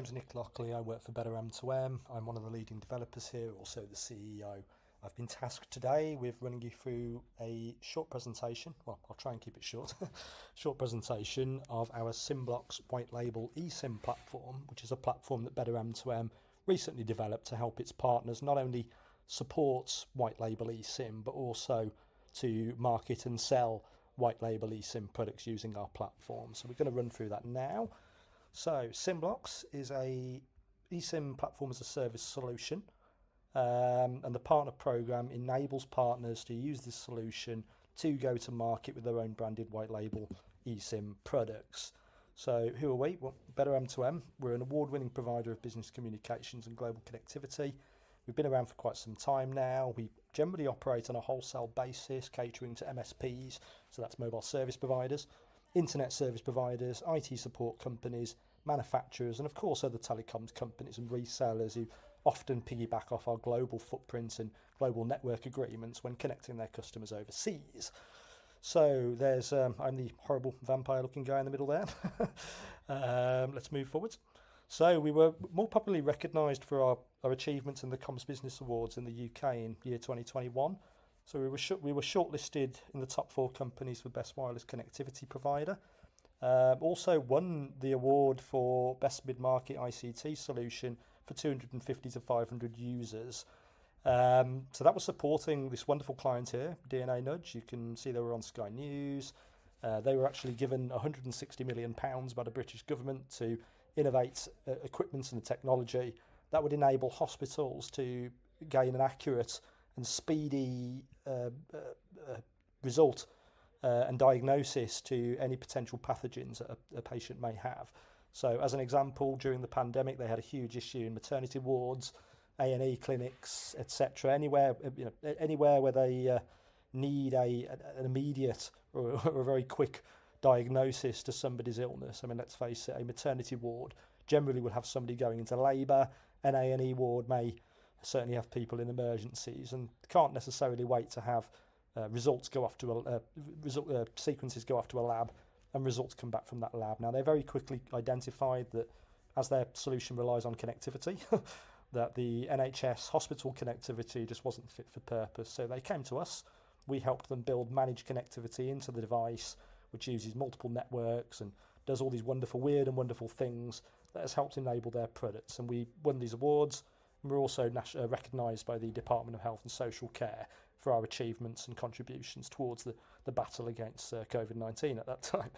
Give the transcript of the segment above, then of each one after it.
name's Nick Lockley. I work for BetterM2M. I'm one of the leading developers here, also the CEO. I've been tasked today with running you through a short presentation. Well, I'll try and keep it short. Short presentation of our SimBlox white label eSIM platform, which is a platform that BetterM2M recently developed to help its partners not only support white label eSIM, but also to market and sell white label eSIM products using our platform. So we're going to run through that now. So SimBlox is a eSIM platform as a service solution, and the partner program enables partners to use this solution to go to market with their own branded white label eSIM products. So who are we? Well, BetterM2M, we're an award-winning provider of business communications and global connectivity. We've been around for quite some time now. We generally operate on a wholesale basis, catering to MSPs, so that's mobile service providers, internet service providers, IT support companies, manufacturers, and of course other telecoms companies and resellers who often piggyback off our global footprint and global network agreements when connecting their customers overseas. So there's, I'm the horrible vampire looking guy in the middle there. Let's move forwards. So we were more popularly recognised for our achievements in the Comms Business Awards in the UK in year 2021. So we were shortlisted in the top 4 companies for Best Wireless Connectivity Provider. Also won the award for Best Mid-Market ICT Solution for 250 to 500 users. So that was supporting this wonderful client here, DNA Nudge. You can see they were on Sky News. They were actually given £160 million by the British government to innovate equipment and technology that would enable hospitals to gain an accurate and speedy result and diagnosis to any potential pathogens that a patient may have. So as an example, during the pandemic, they had a huge issue in maternity wards, A&E clinics, etc. Anywhere where they need an immediate or a very quick diagnosis to somebody's illness. I mean, let's face it, a maternity ward generally would have somebody going into labour. An A&E ward may certainly have people in emergencies and can't necessarily wait to have results go off to sequences go off to a lab and results come back from that lab. Now, they very quickly identified that as their solution relies on connectivity, that the NHS hospital connectivity just wasn't fit for purpose. So they came to us. We helped them build managed connectivity into the device, which uses multiple networks and does all these weird and wonderful things that has helped enable their products. And we won these awards. And we're also recognised by the Department of Health and Social Care for our achievements and contributions towards the battle against COVID-19 at that time.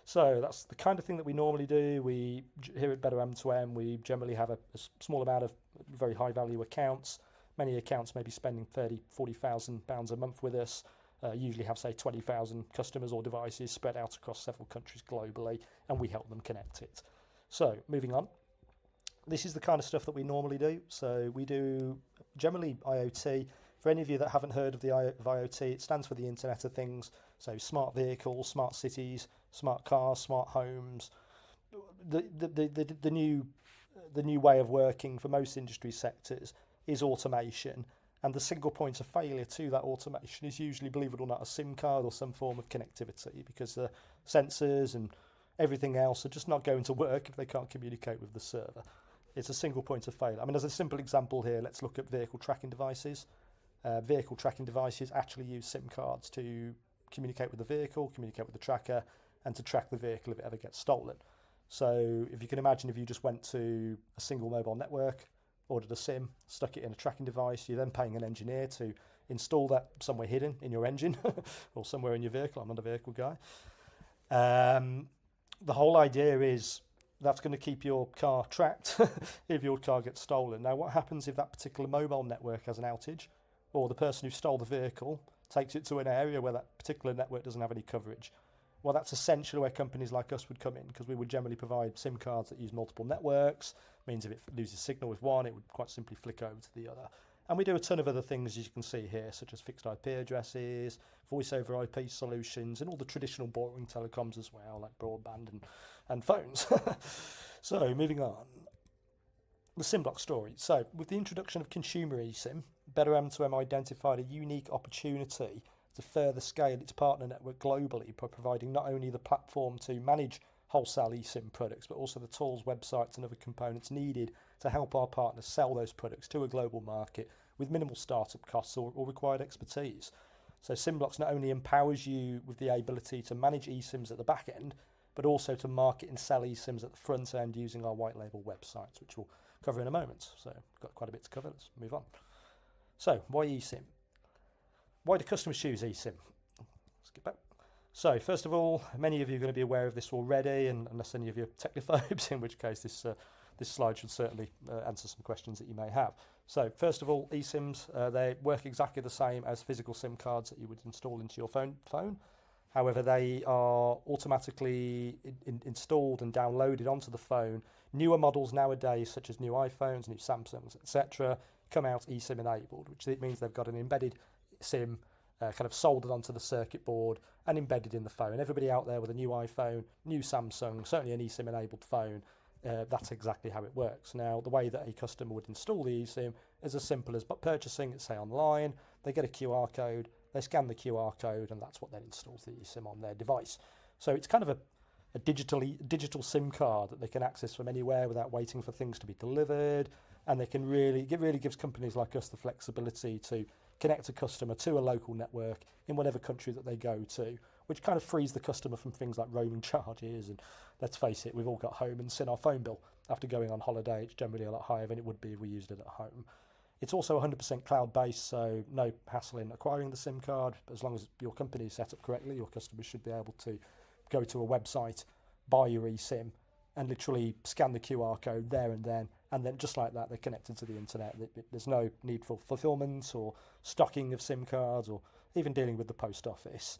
So that's the kind of thing that we normally do. We here at BetterM2M, we generally have a small amount of very high value accounts. Many accounts may be spending £40,000 a month with us. Usually have, say, 20,000 customers or devices spread out across several countries globally, and we help them connect it. So moving on. This is the kind of stuff that we normally do. So we do generally IoT. For any of you that haven't heard of IoT, it stands for the Internet of Things. So smart vehicles, smart cities, smart cars, smart homes. The new way of working for most industry sectors is automation. And the single point of failure to that automation is usually, believe it or not, a SIM card or some form of connectivity, because the sensors and everything else are just not going to work if they can't communicate with the server. It's a single point of failure. I mean, as a simple example here, let's look at vehicle tracking devices. Vehicle tracking devices actually use SIM cards to communicate with the vehicle, communicate with the tracker, and to track the vehicle if it ever gets stolen. So if you can imagine, if you just went to a single mobile network, ordered a SIM, stuck it in a tracking device, you're then paying an engineer to install that somewhere hidden in your engine or somewhere in your vehicle. I'm not a vehicle guy. The whole idea is that's going to keep your car tracked if your car gets stolen. Now, what happens if that particular mobile network has an outage, or the person who stole the vehicle takes it to an area where that particular network doesn't have any coverage? Well, that's essentially where companies like us would come in, because we would generally provide SIM cards that use multiple networks. Means if it loses signal with one, it would quite simply flick over to the other. And we do a ton of other things, as you can see here, such as fixed IP addresses, voice over IP solutions, and all the traditional boring telecoms as well, like broadband and phones. So moving on. The SimBlox story. So with the introduction of consumer eSIM, BetterM2M identified a unique opportunity to further scale its partner network globally by providing not only the platform to manage wholesale eSIM products, but also the tools, websites and other components needed to help our partners sell those products to a global market with minimal startup costs or required expertise. So SimBlox not only empowers you with the ability to manage eSIMs at the back end, but also to market and sell eSIMs at the front end using our white label websites, which we'll cover in a moment. So we've got quite a bit to cover. Let's move on. So why eSIM? Why do customers choose eSIM? Let's get back. So first of all, many of you are going to be aware of this already, and unless any of you are technophobes, in which case this slide should certainly answer some questions that you may have. So first of all, eSIMs, they work exactly the same as physical SIM cards that you would install into your phone. However, they are automatically installed and downloaded onto the phone. Newer models nowadays, such as new iPhones, new Samsungs, etc., come out eSIM enabled, which means they've got an embedded SIM kind of soldered onto the circuit board and embedded in the phone. Everybody out there with a new iPhone, new Samsung, certainly an eSIM enabled phone, that's exactly how it works. Now, the way that a customer would install the eSIM is as simple as purchasing it, say, online. They get a QR code, they scan the QR code, and that's what then installs the eSIM on their device. So it's kind of a digital SIM card that they can access from anywhere without waiting for things to be delivered, and it really gives companies like us the flexibility to connect a customer to a local network in whatever country that they go to, which kind of frees the customer from things like roaming charges. And let's face it, we've all got home and seen our phone bill after going on holiday. It's generally a lot higher than it would be if we used it at home. It's also 100% cloud-based, so no hassle in acquiring the SIM card. As long as your company is set up correctly, your customers should be able to go to a website, buy your eSIM, and literally scan the QR code there and then just like that, they're connected to the internet. There's no need for fulfillment or stocking of SIM cards or even dealing with the post office.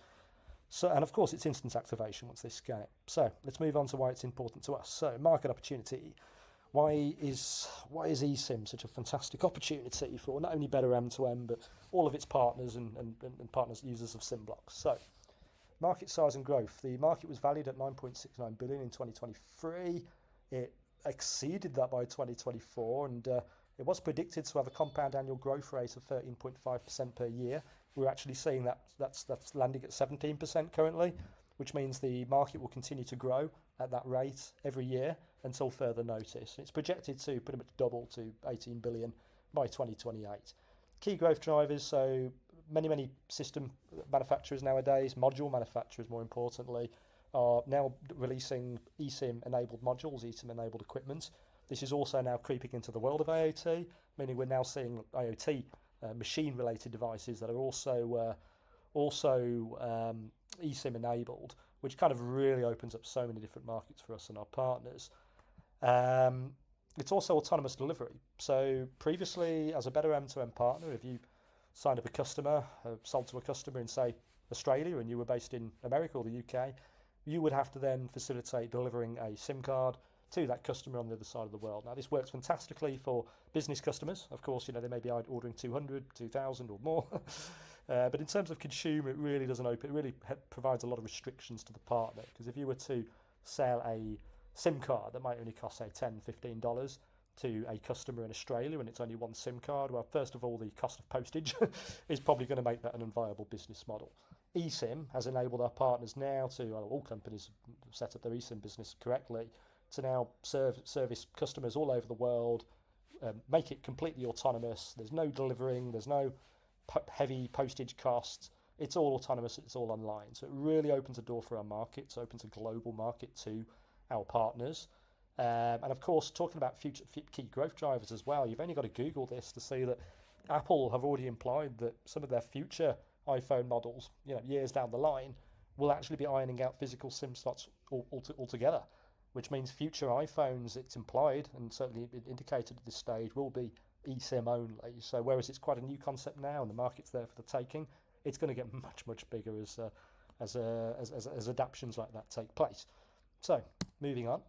So, and of course, it's instant activation once they scan it. So let's move on to why it's important to us. So market opportunity. Why is eSIM such a fantastic opportunity for not only BetterM2M, but all of its partners and partners users of SimBlox? So market size and growth. The market was valued at 9.69 billion in 2023. It exceeded that by 2024, and it was predicted to have a compound annual growth rate of 13.5% per year. We're actually seeing that's landing at 17% currently, which means the market will continue to grow at that rate every year until further notice. It's projected to pretty much double to 18 billion by 2028. Key growth drivers, so many system manufacturers nowadays, module manufacturers more importantly, are now releasing eSIM enabled modules, eSIM enabled equipment. This is also now creeping into the world of IoT, meaning we're now seeing IoT machine related devices that are also eSIM enabled, which kind of really opens up so many different markets for us and our partners. It's also autonomous delivery. So previously, as a BetterM2M partner, if you signed up a customer, sold to a customer in, say, Australia, and you were based in America or the UK, you would have to then facilitate delivering a SIM card to that customer on the other side of the world. Now, this works fantastically for business customers. Of course, they may be ordering 200, 2,000 or more. But in terms of consumer, it really doesn't open. It really provides a lot of restrictions to the partner, because if you were to sell a SIM card that might only cost, say, $10, $15 to a customer in Australia, and it's only one SIM card, well, first of all, the cost of postage is probably going to make that an unviable business model. eSIM has enabled our partners now to, well, all companies have set up their eSIM business correctly, to now service customers all over the world, make it completely autonomous. There's no delivering, there's no heavy postage costs. It's all autonomous, it's all online. So it really opens a door for our markets, opens a global market to our partners. And of course, talking about future key growth drivers as well, you've only got to Google this to see that Apple have already implied that some of their future iPhone models, years down the line, will actually be ironing out physical SIM slots altogether, which means future iPhones, it's implied and certainly indicated at this stage, will be eSIM only. So whereas it's quite a new concept now and the market's there for the taking, it's going to get much bigger as adaptations like that take place. So moving on,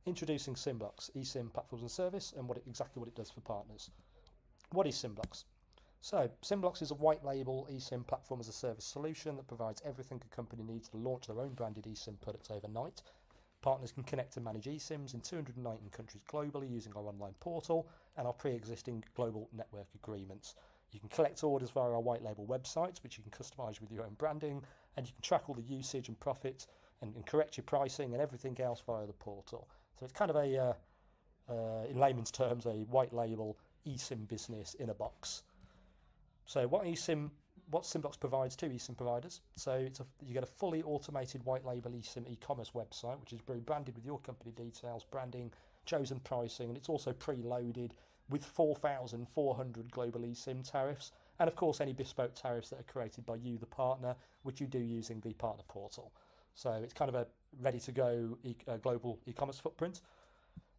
introducing SimBlox, eSIM platforms and service, and exactly what it does for partners. What is SimBlox? So SimBlox is a white label eSIM platform as a service solution that provides everything a company needs to launch their own branded eSIM products overnight. Partners can connect and manage eSIMs in 219 countries globally using our online portal and our pre-existing global network agreements. You can collect orders via our white label websites, which you can customize with your own branding, and you can track all the usage and profit and correct your pricing and everything else via the portal. So it's kind of a, in layman's terms, a white label eSIM business in a box. So what SimBlox provides to eSIM providers, so you get a fully automated white label eSIM e-commerce website, which is branded with your company details, branding, chosen pricing, and it's also preloaded with 4,400 global eSIM tariffs, and of course any bespoke tariffs that are created by you, the partner, which you do using the partner portal. So it's kind of a ready-to-go global e-commerce footprint.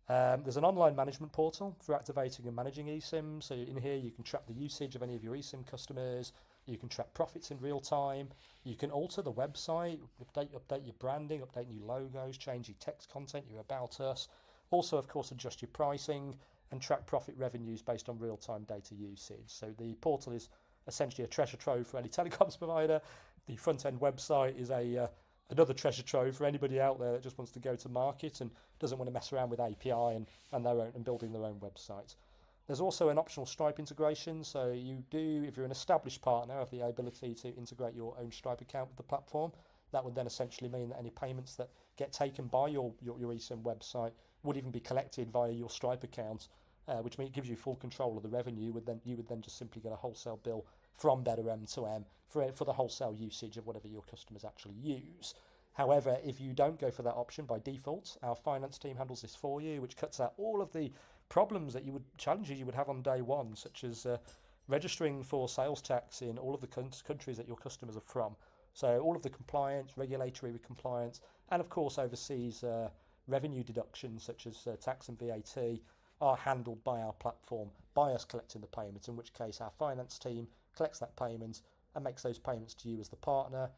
There's an online management portal for activating and managing eSIM. So in here you can track the usage of any of your eSIM customers. You can track profits in real time. You can alter the website, update your branding, update new logos, change your text content, your about us. Also, of course, adjust your pricing and track profit revenues based on real-time data usage. So the portal is essentially a treasure trove for any telecoms provider. The front-end website is another treasure trove for anybody out there that just wants to go to market and doesn't want to mess around with API and building their own website. There's also an optional Stripe integration, so you do, if you're an established partner, have the ability to integrate your own Stripe account with the platform. That would then essentially mean that any payments that get taken by your eSIM website would even be collected via your Stripe account, which means it gives you full control of the revenue. You would then just simply get a wholesale bill from BetterM2M for the wholesale usage of whatever your customers actually use. However, if you don't go for that option by default, our finance team handles this for you, which cuts out all of the challenges you would have on day one, such as registering for sales tax in all of the countries that your customers are from. So all of the compliance, regulatory compliance, and of course overseas revenue deductions such as tax and VAT are handled by our platform, by us collecting the payments, in which case our finance team collects that payment and makes those payments to you as the partner,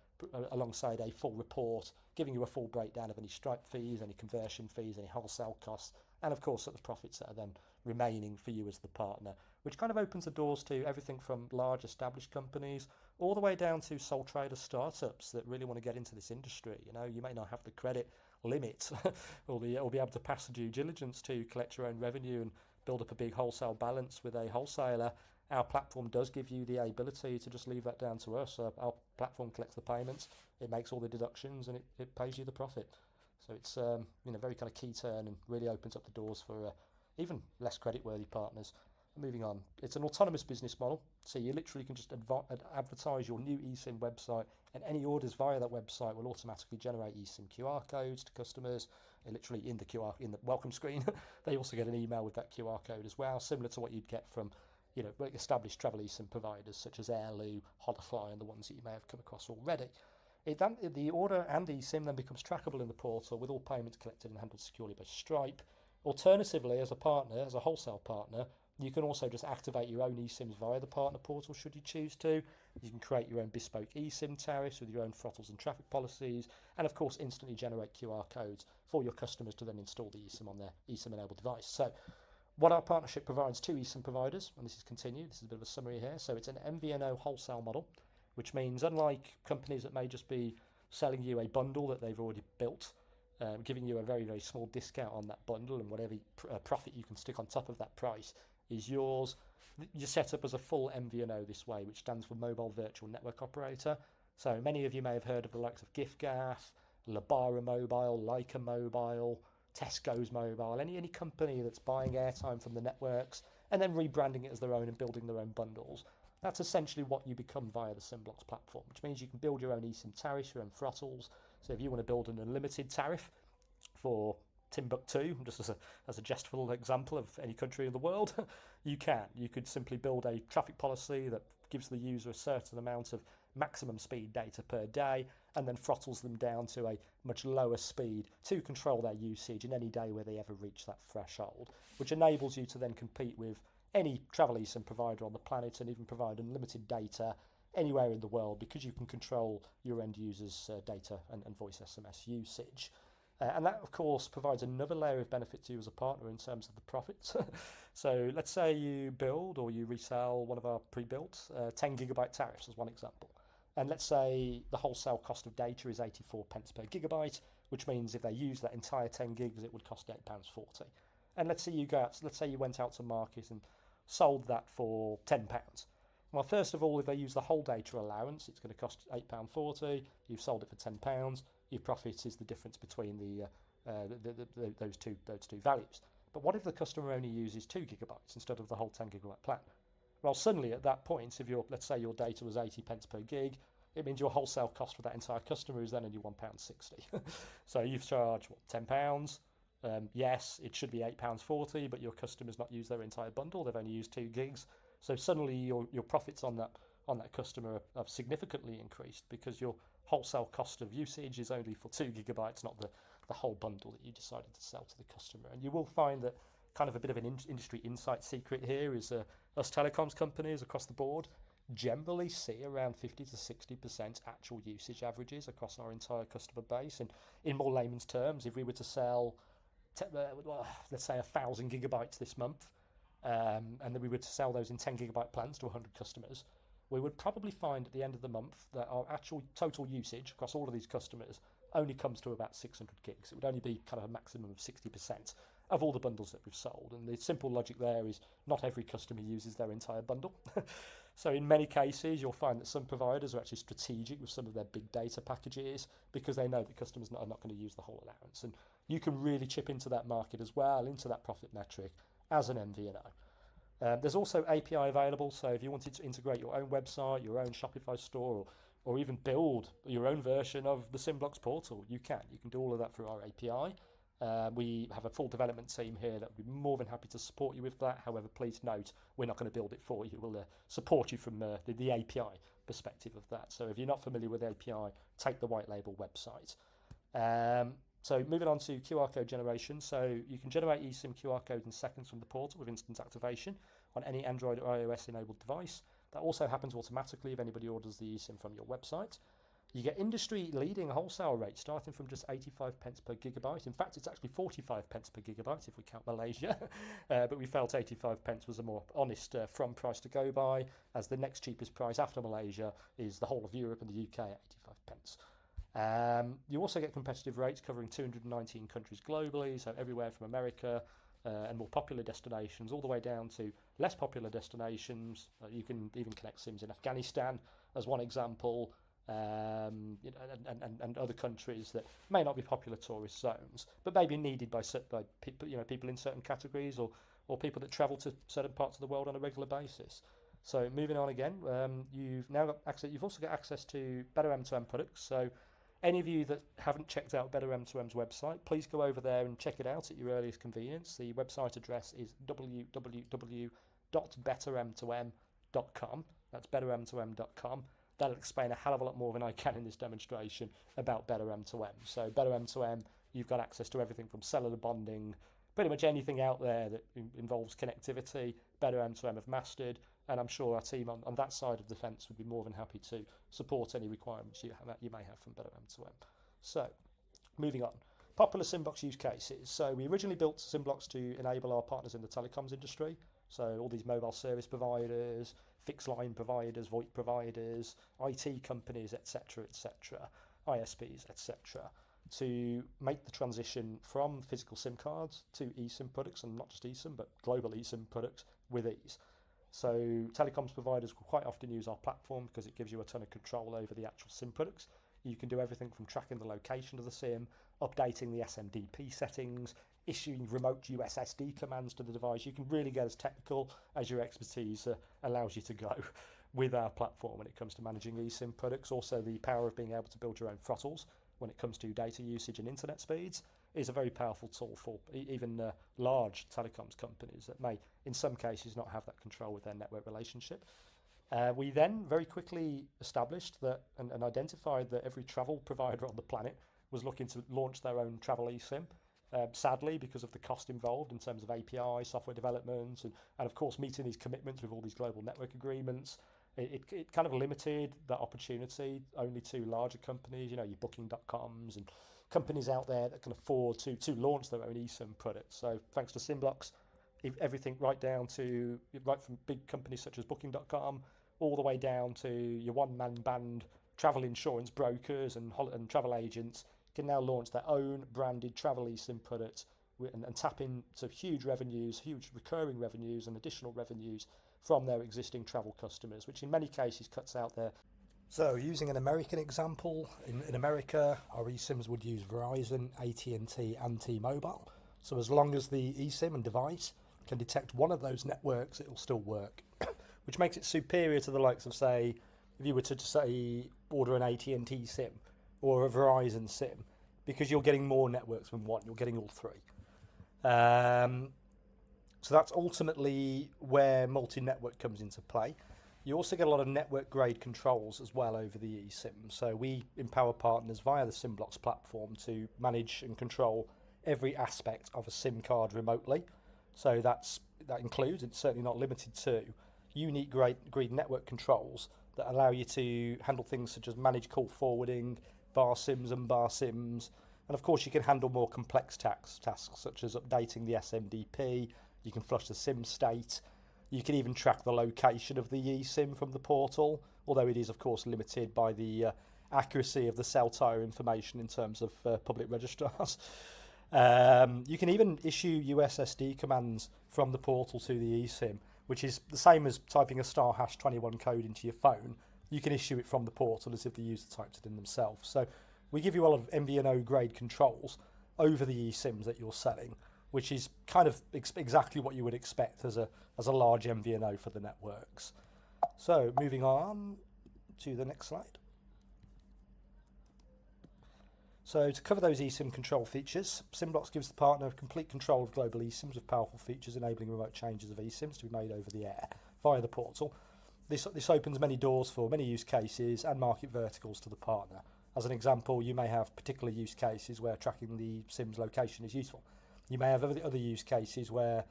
alongside a full report, giving you a full breakdown of any Stripe fees, any conversion fees, any wholesale costs, and of course the profits that are then remaining for you as the partner, which kind of opens the doors to everything from large established companies all the way down to sole trader startups that really want to get into this industry. You know, you may not have the credit limit or be able to pass the due diligence to collect your own revenue and build up a big wholesale balance with a wholesaler. Our platform does give you the ability to just leave that down to us. Our platform collects the payments, it makes all the deductions, and it pays you the profit. So it's very kind of key turn and really opens up the doors for even less credit-worthy partners. Moving on, it's an autonomous business model, so you literally can just advertise your new eSIM website, and any orders via that website will automatically generate eSIM QR codes to customers. Literally in the welcome screen, they also get an email with that QR code as well, similar to what you'd get from established travel eSIM providers such as Airloo, Holafly, and the ones that you may have come across already. The order and eSIM then becomes trackable in the portal with all payments collected and handled securely by Stripe. Alternatively, as a wholesale partner, you can also just activate your own eSIMs via the partner portal should you choose to. You can create your own bespoke eSIM tariffs with your own throttles and traffic policies, and of course instantly generate QR codes for your customers to then install the eSIM on their eSIM-enabled device. So what our partnership provides to eSIM providers, and this is continued, this is a bit of a summary here, so it's an MVNO wholesale model, which means unlike companies that may just be selling you a bundle that they've already built, giving you a very, very small discount on that bundle, and whatever profit you can stick on top of that price is yours. You're set up as a full MVNO this way, which stands for Mobile Virtual Network Operator. So many of you may have heard of the likes of giffgaff, Labara Mobile, Leica Mobile, Tesco's Mobile, any company that's buying airtime from the networks and then rebranding it as their own and building their own bundles. That's essentially what you become via the SimBlox platform, which means you can build your own eSIM tariffs, your own throttles. So if you want to build an unlimited tariff for Timbuktu, just as a jestful example of any country in the world, you can. You could simply build a traffic policy that gives the user a certain amount of maximum speed data per day and then throttles them down to a much lower speed to control their usage in any day where they ever reach that threshold, which enables you to then compete with any travel eSIM provider on the planet and even provide unlimited data anywhere in the world because you can control your end users' data and voice SMS usage. And that, of course, provides another layer of benefit to you as a partner in terms of the profits. So let's say you build or you resell one of our pre-built 10 gigabyte tariffs as one example. And let's say the wholesale cost of data is 84 pence per gigabyte, which means if they use that entire 10 gigs, it would cost £8.40. And let's say you went out to market and sold that for £10. Well, first of all, if they use the whole data allowance, it's going to cost £8.40. You've sold it for £10. Your profit is the difference between those two values. But what if the customer only uses 2 gigabytes instead of the whole 10 gigabyte plan? Well, suddenly at that point, if let's say your data was 80 pence per gig, it means your wholesale cost for that entire customer is then only £1.60. So you've charged £10. Yes, it should be £8.40, but your customer's not used their entire bundle. They've only used 2 gigs. So suddenly your profits on that customer have significantly increased because your wholesale cost of usage is only for 2 gigabytes, not the whole bundle that you decided to sell to the customer. And you will find that kind of a bit of an industry insight secret here is us telecoms companies across the board generally see around 50 to 60% actual usage averages across our entire customer base. And in more layman's terms, if we were to sell, let's say 1,000 gigabytes this month, and then we were to sell those in 10 gigabyte plans to 100 customers, we would probably find at the end of the month that our actual total usage across all of these customers only comes to about 600 gigs. It would only be kind of a maximum of 60% of all the bundles that we've sold. And the simple logic there is not every customer uses their entire bundle. So in many cases, you'll find that some providers are actually strategic with some of their big data packages because they know that customers are not going to use the whole allowance. And you can really chip into that market as well, into that profit metric as an MVNO. There's also API available, so if you wanted to integrate your own website, your own Shopify store, or even build your own version of the SimBlox portal, you can. You can do all of that through our API. We have a full development team here that would be more than happy to support you with that. However, please note, we're not going to build it for you. We'll support you from the API perspective of that. So if you're not familiar with API, take the white label website. So moving on to QR code generation. So you can generate eSIM QR code in seconds from the portal with instant activation on any Android or iOS enabled device. That also happens automatically if anybody orders the eSIM from your website. You get industry leading wholesale rates starting from just 85 pence per gigabyte. In fact, it's actually 45 pence per gigabyte if we count Malaysia. But we felt 85 pence was a more honest from price to go by, as the next cheapest price after Malaysia is the whole of Europe and the UK at 85 pence. You also get competitive rates covering 219 countries globally, so everywhere from America and more popular destinations all the way down to less popular destinations. You can even connect SIMs in Afghanistan as one example, and other countries that may not be popular tourist zones, but may be needed by people in certain categories or people that travel to certain parts of the world on a regular basis. So moving on again, you've now got access. You've also got access to BetterM2M products. So any of you that haven't checked out BetterM2M's website, please go over there and check it out at your earliest convenience. The website address is www.betterm2m.com. That's betterm2m.com. That'll explain a hell of a lot more than I can in this demonstration about BetterM2M. So BetterM2M, you've got access to everything from cellular bonding, pretty much anything out there that involves connectivity. BetterM2M have mastered, and I'm sure our team on that side of the fence would be more than happy to support any requirements you may have from BetterM2M. So, moving on. Popular SimBlox use cases. So we originally built SimBlox to enable our partners in the telecoms industry. So all these mobile service providers, fixed line providers, VoIP providers, IT companies, etc., ISPs, etc., to make the transition from physical SIM cards to eSIM products, and not just eSIM, but global eSIM products with ease. So telecoms providers will quite often use our platform because it gives you a ton of control over the actual SIM products. You can do everything from tracking the location of the SIM, updating the SMDP settings, issuing remote USSD commands to the device. You can really get as technical as your expertise allows you to go with our platform when it comes to managing eSIM products. Also, the power of being able to build your own throttles when it comes to data usage and internet speeds is a very powerful tool for even large telecoms companies that may, in some cases, not have that control with their network relationship. We then very quickly established that and identified that every travel provider on the planet was looking to launch their own travel eSIM. Sadly, because of the cost involved in terms of API, software development, and of course meeting these commitments with all these global network agreements, it kind of limited that opportunity only to larger companies, your Booking.coms and companies out there that can afford to launch their own eSIM products. So thanks to SimBlox, everything right from big companies such as Booking.com all the way down to your one-man band travel insurance brokers and travel agents can now launch their own branded travel eSIM products and tap into huge revenues, huge recurring revenues and additional revenues from their existing travel customers, which in many cases cuts out their... So using an American example, in America, our eSIMs would use Verizon, AT&T and T-Mobile. So as long as the eSIM and device can detect one of those networks, it will still work, which makes it superior to the likes of, say, if you were to say order an AT&T SIM or a Verizon SIM, because you're getting more networks than one, you're getting all three. So that's ultimately where multi-network comes into play. You also get a lot of network-grade controls as well over the eSIM. So we empower partners via the SimBlox platform to manage and control every aspect of a SIM card remotely. So that includes, it's certainly not limited to, unique grade network controls that allow you to handle things such as manage call forwarding, bar SIMs and bar SIMs, and of course you can handle more complex tasks such as updating the SMDP, you can flush the SIM state, you can even track the location of the eSIM from the portal, although it is of course limited by the accuracy of the cell tower information in terms of public registrars. You can even issue USSD commands from the portal to the eSIM, which is the same as typing a *#21 code into your phone. You can issue it from the portal as if the user typed it in themselves. So we give you a lot of MVNO grade controls over the eSIMs that you're selling, which is kind of exactly what you would expect as a large MVNO for the networks. So moving on to the next slide. So to cover those eSIM control features, SimBlox gives the partner complete control of global eSIMs with powerful features enabling remote changes of eSIMs to be made over the air via the portal. This opens many doors for many use cases and market verticals to the partner. As an example, you may have particular use cases where tracking the SIM's location is useful. You may have other use cases where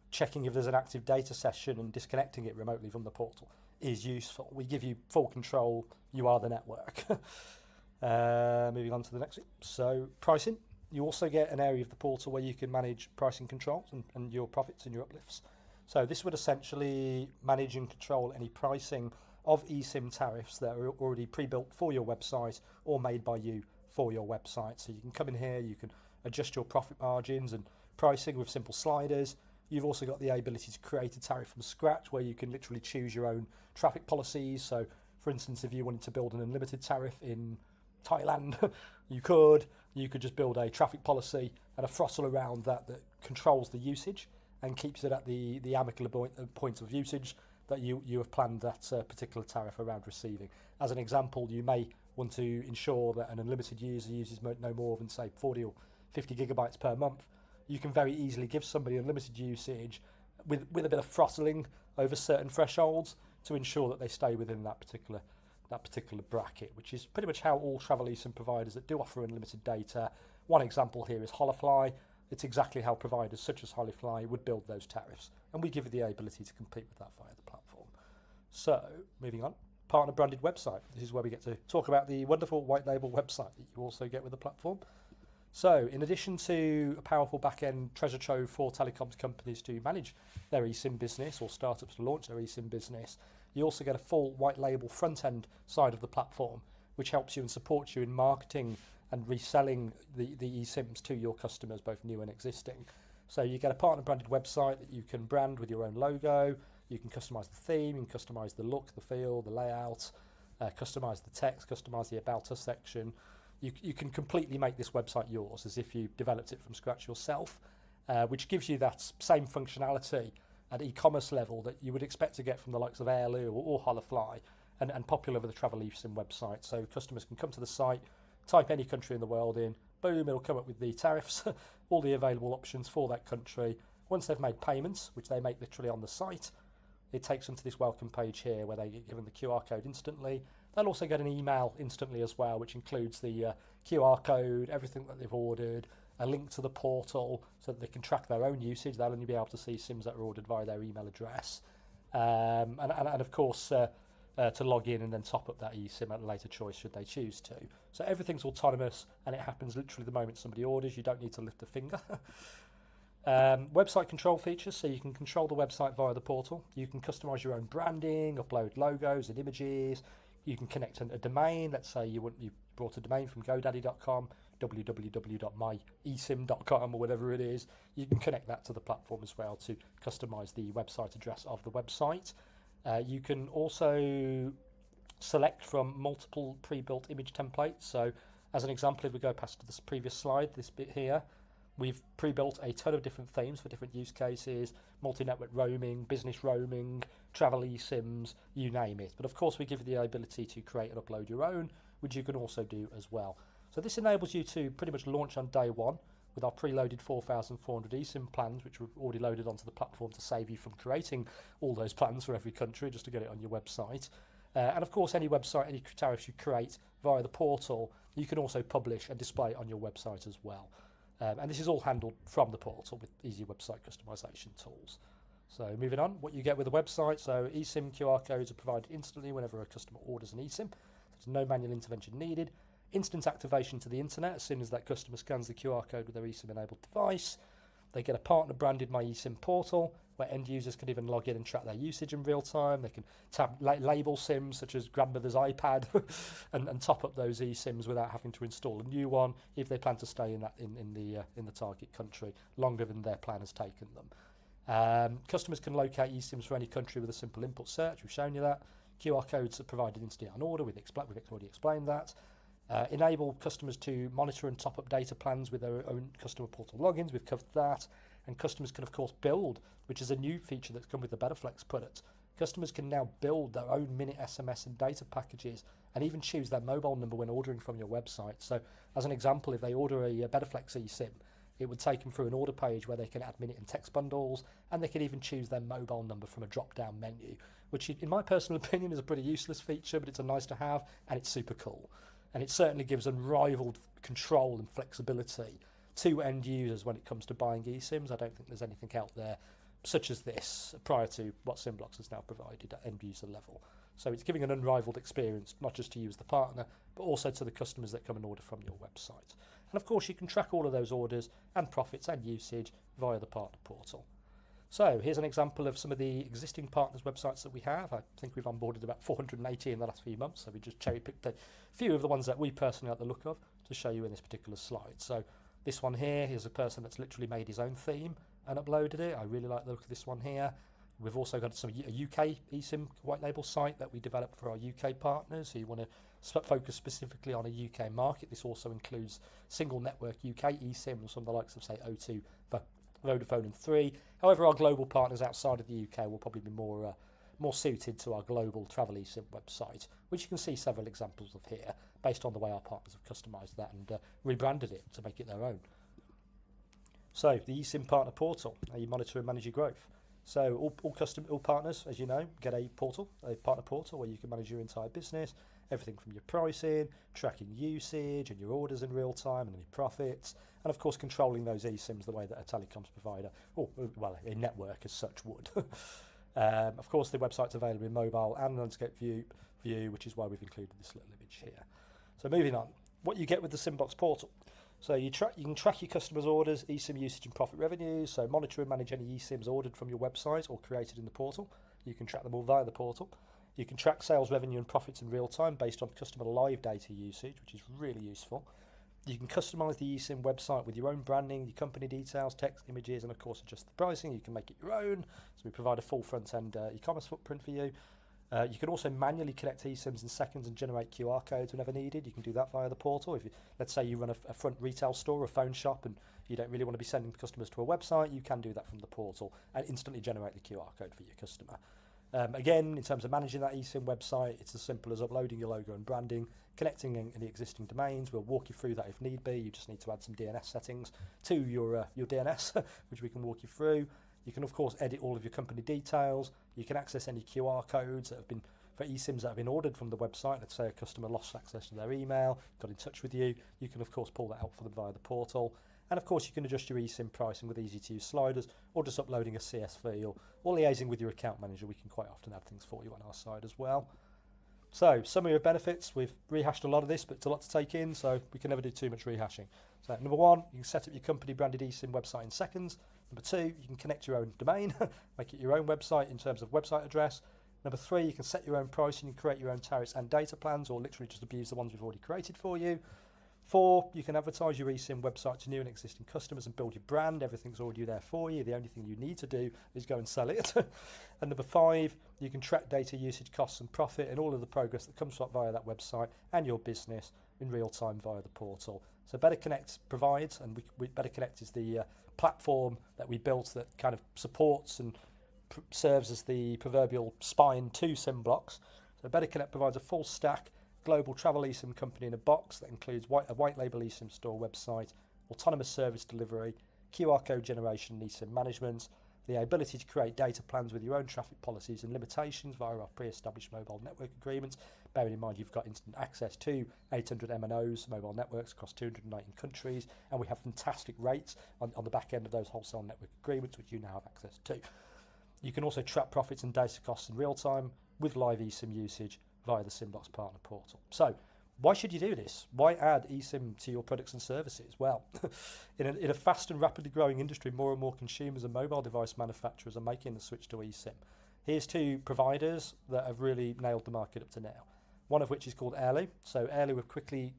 checking if there's an active data session and disconnecting it remotely from the portal is useful. We give you full control, you are the network. Moving on to the next bit. So pricing, you also get an area of the portal where you can manage pricing controls and your profits and your uplifts. So this would essentially manage and control any pricing of eSIM tariffs that are already pre-built for your website or made by you for your website. So you can come in here, you can adjust your profit margins and pricing with simple sliders. You've also got the ability to create a tariff from scratch where you can literally choose your own traffic policies. So for instance, if you wanted to build an unlimited tariff in Thailand, you could just build a traffic policy and a throttle around that controls the usage and keeps it at the amicable point of usage that you have planned that particular tariff around receiving. As an example, you may want to ensure that an unlimited user uses no more than say 40 or 50 gigabytes per month. You can very easily give somebody unlimited usage with a bit of throttling over certain thresholds to ensure that they stay within that particular bracket, which is pretty much how all travel eSIM providers that do offer unlimited data. One example here is Holofly. It's exactly how providers such as Holofly would build those tariffs, and we give you the ability to compete with that via the platform. So, moving on, partner branded website. This is where we get to talk about the wonderful white label website that you also get with the platform. So, in addition to a powerful back-end treasure trove for telecoms companies to manage their eSIM business or startups to launch their eSIM business, you also get a full white label front-end side of the platform, which helps you and supports you in marketing and reselling the eSIMs to your customers, both new and existing. So you get a partner branded website that you can brand with your own logo, you can customize the theme, you can customize the look, the feel, the layout, customize the text, customize the About Us section. You can completely make this website yours as if you developed it from scratch yourself, which gives you that same functionality at e-commerce level that you would expect to get from the likes of Airloo or Holofly and popular with the travel eSIM website. So customers can come to the site, type any country in the world in, boom, it'll come up with the tariffs, all the available options for that country. Once they've made payments, which they make literally on the site, it takes them to this welcome page here where they get given the QR code instantly. They'll also get an email instantly as well, which includes the QR code, everything that they've ordered, a link to the portal so that they can track their own usage. They'll only be able to see SIMs that are ordered via their email address. And of course, to log in and then top up that eSIM at a later choice should they choose to. So everything's autonomous and it happens literally the moment somebody orders. You don't need to lift a finger. Website control features, so you can control the website via the portal. You can customize your own branding, upload logos and images. You can connect a domain. Let's say you brought a domain from GoDaddy.com, www.myesim.com or whatever it is. You can connect that to the platform as well to customize the website address of the website. You can also select from multiple pre-built image templates. So as an example, if we go past to this previous slide, this bit here, we've pre-built a ton of different themes for different use cases, multi-network roaming, business roaming, travel eSIMs, you name it. But of course, we give you the ability to create and upload your own, which you can also do as well. So this enables you to pretty much launch on day one with our preloaded 4,400 eSIM plans, which were already loaded onto the platform to save you from creating all those plans for every country just to get it on your website. And of course, any website, any tariffs you create via the portal, you can also publish and display on your website as well. And this is all handled from the portal with easy website customization tools. So moving on, what you get with the website, so eSIM QR codes are provided instantly whenever a customer orders an eSIM. There's no manual intervention needed. Instant activation to the internet as soon as that customer scans the QR code with their eSIM enabled device. They get a partner branded My eSIM portal where end users can even log in and track their usage in real time. They can label SIMs such as grandmother's iPad and top up those eSIMs without having to install a new one if they plan to stay in the target country longer than their plan has taken them. Customers can locate eSIMs for any country with a simple input search. We've shown you that. QR codes are provided instantly on order. We've already explained that. Enable customers to monitor and top up data plans with their own customer portal logins. We've covered that. And customers can, of course, build, which is a new feature that's come with the BetterFlex product. Customers can now build their own minute SMS and data packages and even choose their mobile number when ordering from your website. So, as an example, if they order a BetterFlex eSIM, it would take them through an order page where they can add minute and text bundles, and they can even choose their mobile number from a drop-down menu, which, in my personal opinion, is a pretty useless feature, but it's a nice to have, and it's super cool. And it certainly gives unrivaled control and flexibility to end users when it comes to buying eSIMs. I don't think there's anything out there such as this prior to what SimBlox has now provided at end user level. So it's giving an unrivaled experience, not just to you as the partner, but also to the customers that come and order from your website. And of course, you can track all of those orders and profits and usage via the partner portal. So here's an example of some of the existing partners' websites that we have. I think we've onboarded about 480 in the last few months, so we just cherry-picked a few of the ones that we personally like the look of to show you in this particular slide. So this one here is a person that's literally made his own theme and uploaded it. I really like the look of this one here. We've also got a UK eSIM white label site that we developed for our UK partners who want to focus specifically on a UK market. This also includes single network UK eSIMs from the likes of, say, O2, Vodafone and 3. However, our global partners outside of the UK will probably be more suited to our global travel eSIM website, which you can see several examples of here, based on the way our partners have customised that and rebranded it to make it their own. So, the eSIM partner portal, how you monitor and manage your growth. So, all partners, as you know, get a partner portal where you can manage your entire business, everything from your pricing, tracking usage and your orders in real time and any profits, and of course controlling those eSIMs the way that a telecoms provider, or well, a network as such would. Of course, the website's available in mobile and landscape view, which is why we've included this little image here. So moving on, what you get with the SimBlox portal. So you can track your customers' orders, eSIM usage and profit revenues, so monitor and manage any eSIMs ordered from your website or created in the portal. You can track them all via the portal. You can track sales revenue and profits in real time based on customer live data usage, which is really useful. You can customize the eSIM website with your own branding, your company details, text, images, and of course adjust the pricing. You can make it your own. So we provide a full front-end e-commerce footprint for you. You can also manually connect eSIMs in seconds and generate QR codes whenever needed. You can do that via the portal. If let's say you run a front retail store, a phone shop, and you don't really want to be sending customers to a website, you can do that from the portal and instantly generate the QR code for your customer. Again, in terms of managing that eSIM website, it's as simple as uploading your logo and branding, connecting any existing domains. We'll walk you through that if need be. You just need to add some DNS settings to your DNS, which we can walk you through. You can, of course, edit all of your company details. You can access any QR codes that have been for eSIMs that have been ordered from the website. Let's say a customer lost access to their email, got in touch with you. You can, of course, pull that out for them via the portal. And, of course, you can adjust your eSIM pricing with easy-to-use sliders or just uploading a CSV or liaising with your account manager. We can quite often add things for you on our side as well. So, summary of benefits. We've rehashed a lot of this, but it's a lot to take in, so we can never do too much rehashing. So, number one, you can set up your company-branded eSIM website in seconds. Number two, you can connect your own domain, make it your own website in terms of website address. Number three, you can set your own pricing and create your own tariffs and data plans, or literally just abuse the ones we've already created for you. 4, you can advertise your eSIM website to new and existing customers and build your brand. Everything's already there for you. The only thing you need to do is go and sell it. And number 5, you can track data usage, costs and profit and all of the progress that comes via that website and your business in real time via the portal. So Better Connect provides, and Better Connect is the platform that we built that kind of supports and serves as the proverbial spine to SimBlox. So Better Connect provides a full stack global travel eSIM company in a box that includes a white label eSIM store website, autonomous service delivery, QR code generation and eSIM management, the ability to create data plans with your own traffic policies and limitations via our pre-established mobile network agreements. Bearing in mind you've got instant access to 800 MNOs, mobile networks across 219 countries, and we have fantastic rates on the back end of those wholesale network agreements, which you now have access to. You can also track profits and data costs in real time with live eSIM usage via the SimBlox Partner Portal. So, why should you do this? Why add eSIM to your products and services? Well, in a fast and rapidly growing industry, more and more consumers and mobile device manufacturers are making the switch to eSIM. Here's 2 providers that have really nailed the market up to now. One of which is called Airly. So Airly quickly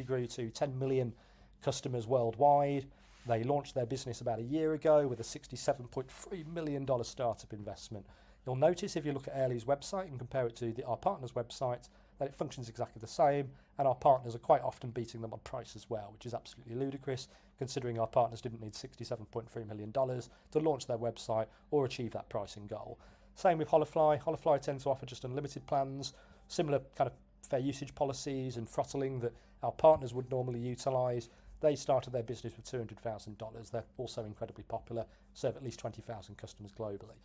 grew to 10 million customers worldwide. They launched their business about a year ago with a $67.3 million startup investment. You'll notice if you look at Airly's website and compare it to our partners' websites that it functions exactly the same, and our partners are quite often beating them on price as well, which is absolutely ludicrous considering our partners didn't need $67.3 million to launch their website or achieve that pricing goal. Same with Holofly. Holofly tends to offer just unlimited plans, similar kind of fair usage policies and throttling that our partners would normally utilise. They started their business with $200,000. They're also incredibly popular, serve at least 20,000 customers globally.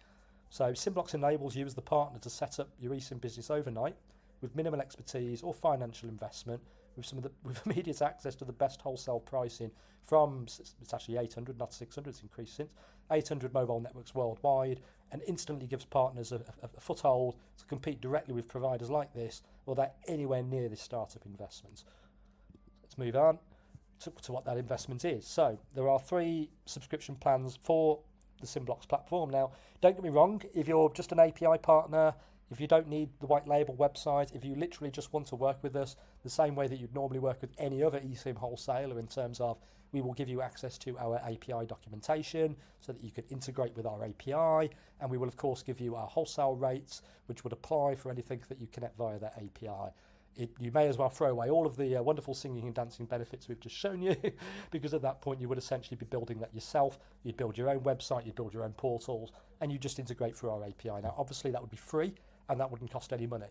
So SimBlox enables you as the partner to set up your eSIM business overnight with minimal expertise or financial investment, with immediate access to the best wholesale pricing from, it's actually 800, not 600, it's increased since, 800 mobile networks worldwide, and instantly gives partners a foothold to compete directly with providers like this without anywhere near this startup investment. Let's move on to what that investment is. So there are 3 subscription plans for the SimBlox platform. Now, don't get me wrong, if you're just an API partner, if you don't need the white label website, if you literally just want to work with us the same way that you'd normally work with any other eSIM wholesaler, in terms of we will give you access to our API documentation so that you can integrate with our API, and we will of course give you our wholesale rates which would apply for anything that you connect via that API. You may as well throw away all of the wonderful singing and dancing benefits we've just shown you because at that point you would essentially be building that yourself. You'd build your own website, you'd build your own portals, and you just integrate through our API. Now obviously that would be free and that wouldn't cost any money.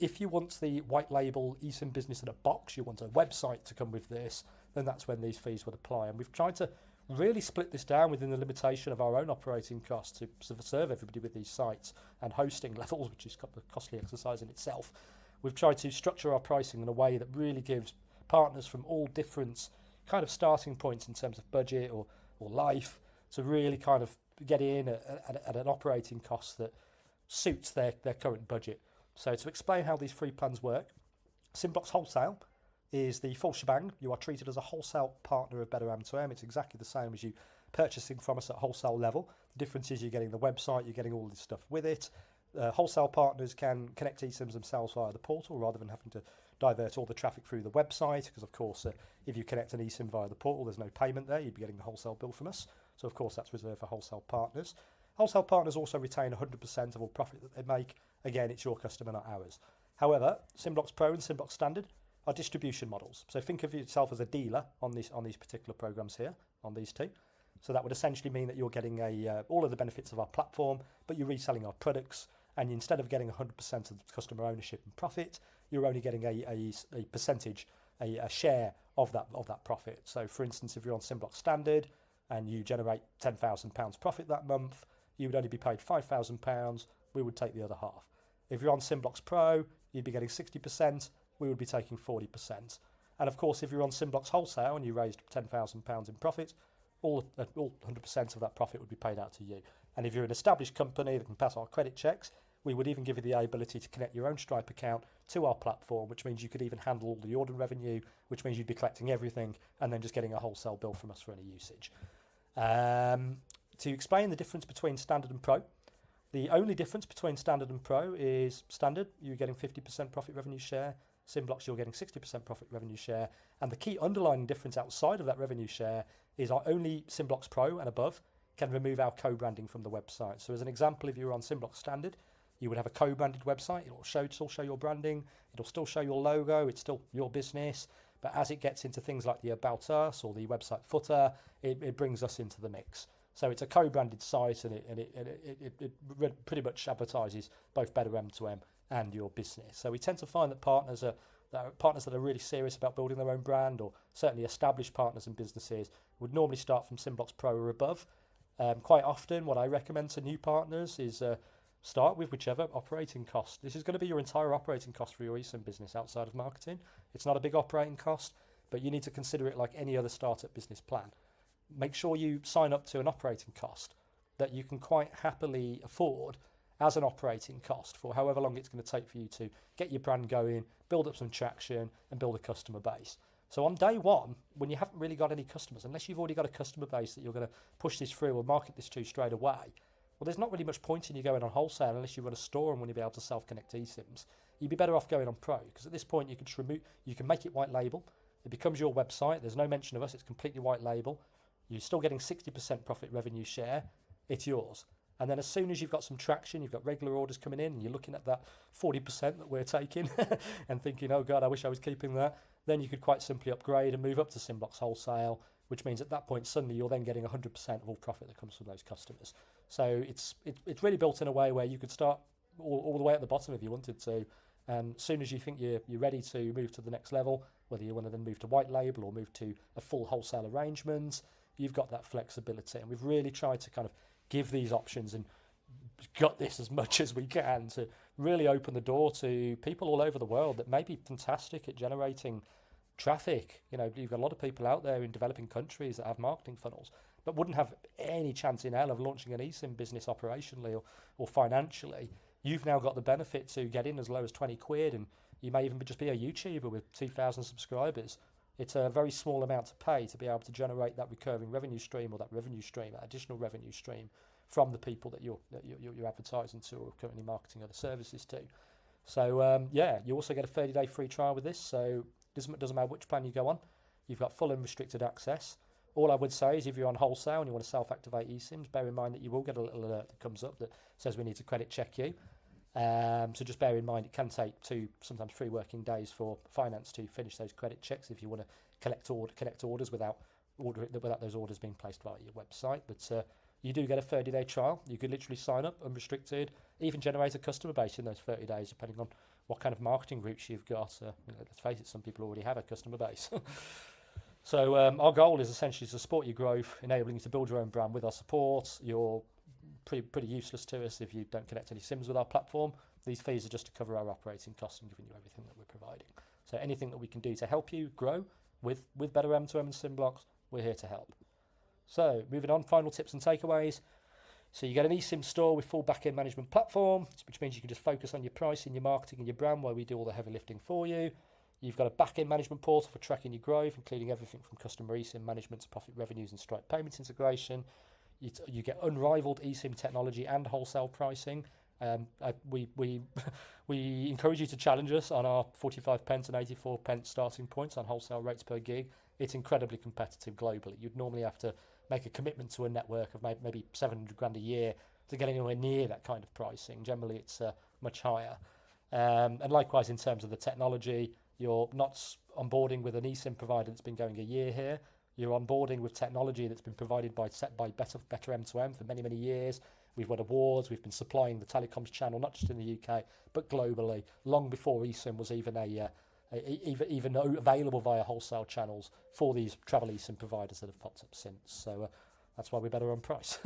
If you want the white label eSIM business in a box, you want a website to come with this, then that's when these fees would apply. And we've tried to really split this down within the limitation of our own operating costs to serve everybody with these sites and hosting levels, which is a costly exercise in itself. We've tried to structure our pricing in a way that really gives partners from all different kind of starting points in terms of budget or life to really kind of get in at an operating cost that suits their current budget. So to explain how these 3 plans work, SimBlox Wholesale is the full shebang. You are treated as a wholesale partner of BetterM2M. It's exactly the same as you purchasing from us at wholesale level. The difference is you're getting the website, you're getting all this stuff with it. Wholesale partners can connect eSIMs themselves via the portal rather than having to divert all the traffic through the website, because of course if you connect an eSIM via the portal there's no payment there, you'd be getting the wholesale bill from us. So of course that's reserved for wholesale partners. Wholesale partners also retain 100% of all profit that they make. Again, it's your customer, not ours. However, SimBlox Pro and SimBlox Standard are distribution models. So think of yourself as a dealer on these particular programs here, on these 2. So that would essentially mean that you're getting all of the benefits of our platform, but you're reselling our products. And instead of getting 100% of the customer ownership and profit, you're only getting a percentage, a share of that profit. So for instance, if you're on SimBlox Standard and you generate £10,000 profit that month, you would only be paid £5,000, we would take the other half. If you're on SimBlox Pro, you'd be getting 60%, we would be taking 40%. And of course, if you're on SimBlox Wholesale and you raised £10,000 in profit, all 100% of that profit would be paid out to you. And if you're an established company that can pass our credit checks, we would even give you the ability to connect your own Stripe account to our platform, which means you could even handle all the order revenue, which means you'd be collecting everything and then just getting a wholesale bill from us for any usage. To explain the difference between Standard and Pro, the only difference between Standard and Pro is Standard, you're getting 50% profit revenue share. SimBlox, you're getting 60% profit revenue share. And the key underlying difference outside of that revenue share is our only SimBlox Pro and above can remove our co-branding from the website. So as an example, if you were on SimBlox Standard, you would have a co-branded website. It'll still show your branding. It'll still show your logo. It's still your business. But as it gets into things like the About Us or the website footer, it brings us into the mix. So it's a co-branded site, and it pretty much advertises both BetterM2M and your business. So we tend to find that partners that are really serious about building their own brand, or certainly established partners and businesses, would normally start from SimBlox Pro or above. Quite often, what I recommend to new partners is start with whichever operating cost. This is going to be your entire operating cost for your eSIM business outside of marketing. It's not a big operating cost, but you need to consider it like any other startup business plan. Make sure you sign up to an operating cost that you can quite happily afford as an operating cost for however long it's going to take for you to get your brand going, build up some traction, and build a customer base. So on day one, when you haven't really got any customers, unless you've already got a customer base that you're going to push this through or market this to straight away, well, there's not really much point in you going on wholesale unless you run a store and want to be able to self-connect eSIMs. You'd be better off going on Pro, because at this point you can make it white label. It becomes your website. There's no mention of us. It's completely white label. You're still getting 60% profit revenue share. It's yours. And then as soon as you've got some traction, you've got regular orders coming in, and you're looking at that 40% that we're taking and thinking, oh God, I wish I was keeping that, then you could quite simply upgrade and move up to SimBlox Wholesale, which means at that point, suddenly you're then getting 100% of all profit that comes from those customers. So it's really built in a way where you could start all the way at the bottom if you wanted to. And as soon as you think you're ready to move to the next level, whether you want to then move to white label or move to a full wholesale arrangement, you've got that flexibility. And we've really tried to kind of give these options and got this as much as we can to really open the door to people all over the world that may be fantastic at generating traffic. You know, you've got a lot of people out there in developing countries that have marketing funnels but wouldn't have any chance in hell of launching an eSIM business operationally or financially. You've now got the benefit to get in as low as 20 quid, and you may even just be a YouTuber with 2,000 subscribers. It's a very small amount to pay to be able to generate that recurring revenue stream, or that additional revenue stream from the people that you're advertising to or currently marketing other services to. So you also get a 30-day free trial with this. So it doesn't matter which plan you go on. You've got full unrestricted access. All I would say is if you're on wholesale and you want to self-activate eSIMs, bear in mind that you will get a little alert that comes up that says we need to credit check you. So just bear in mind it can take 2, sometimes 3 working days for finance to finish those credit checks if you want to connect orders without those orders being placed via your website. But you do get a 30-day trial. You could literally sign up unrestricted, even generate a customer base in those 30 days, depending on what kind of marketing routes you've got. Let's face it, some people already have a customer base. So our goal is essentially to support your growth, enabling you to build your own brand with our support. You're pretty useless to us if you don't connect any SIMs with our platform. These fees are just to cover our operating costs and giving you everything that we're providing. So anything that we can do to help you grow with BetterM2M and SimBlox, we're here to help. So moving on, final tips and takeaways. So you get an eSIM store with full back-end management platform, which means you can just focus on your pricing, your marketing and your brand while we do all the heavy lifting for you. You've got a back-end management portal for tracking your growth, including everything from customer eSIM management to profit revenues and Stripe payments integration. You get unrivaled eSIM technology and wholesale pricing. We encourage you to challenge us on our 45 pence and 84 pence starting points on wholesale rates per gig. It's incredibly competitive globally. You'd normally have to make a commitment to a network of maybe 700 grand a year to get anywhere near that kind of pricing. Generally, it's much higher. And likewise, in terms of the technology, you're not onboarding with an eSIM provider that's been going a year here. You're onboarding with technology that's been provided by BetterM2M for many, many years. We've won awards. We've been supplying the telecoms channel, not just in the UK, but globally, long before eSIM was even even available via wholesale channels for these travel eSIM providers that have popped up since. So that's why we're better on price.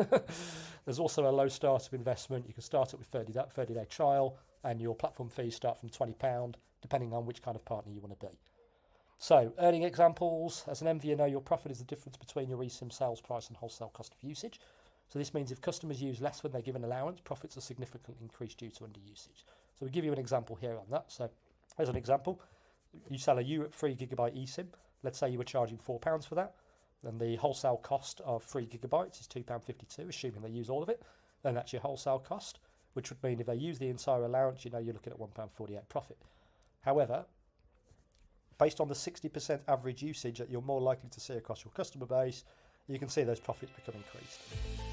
There's also a low startup investment. You can start it with 30-day trial, and your platform fees start from £20, depending on which kind of partner you want to be. So, earning examples. As an MVNO, your profit is the difference between your eSIM sales price and wholesale cost of usage. So this means if customers use less when they give an allowance, profits are significantly increased due to underusage. So we give you an example here on that. So as an example, you sell a Europe 3 gigabyte eSIM. Let's say you were charging £4 for that. Then the wholesale cost of 3 gigabytes is £2.52, assuming they use all of it. Then that's your wholesale cost, which would mean if they use the entire allowance, you're looking at £1.48 profit. However, based on the 60% average usage that you're more likely to see across your customer base, you can see those profits become increased.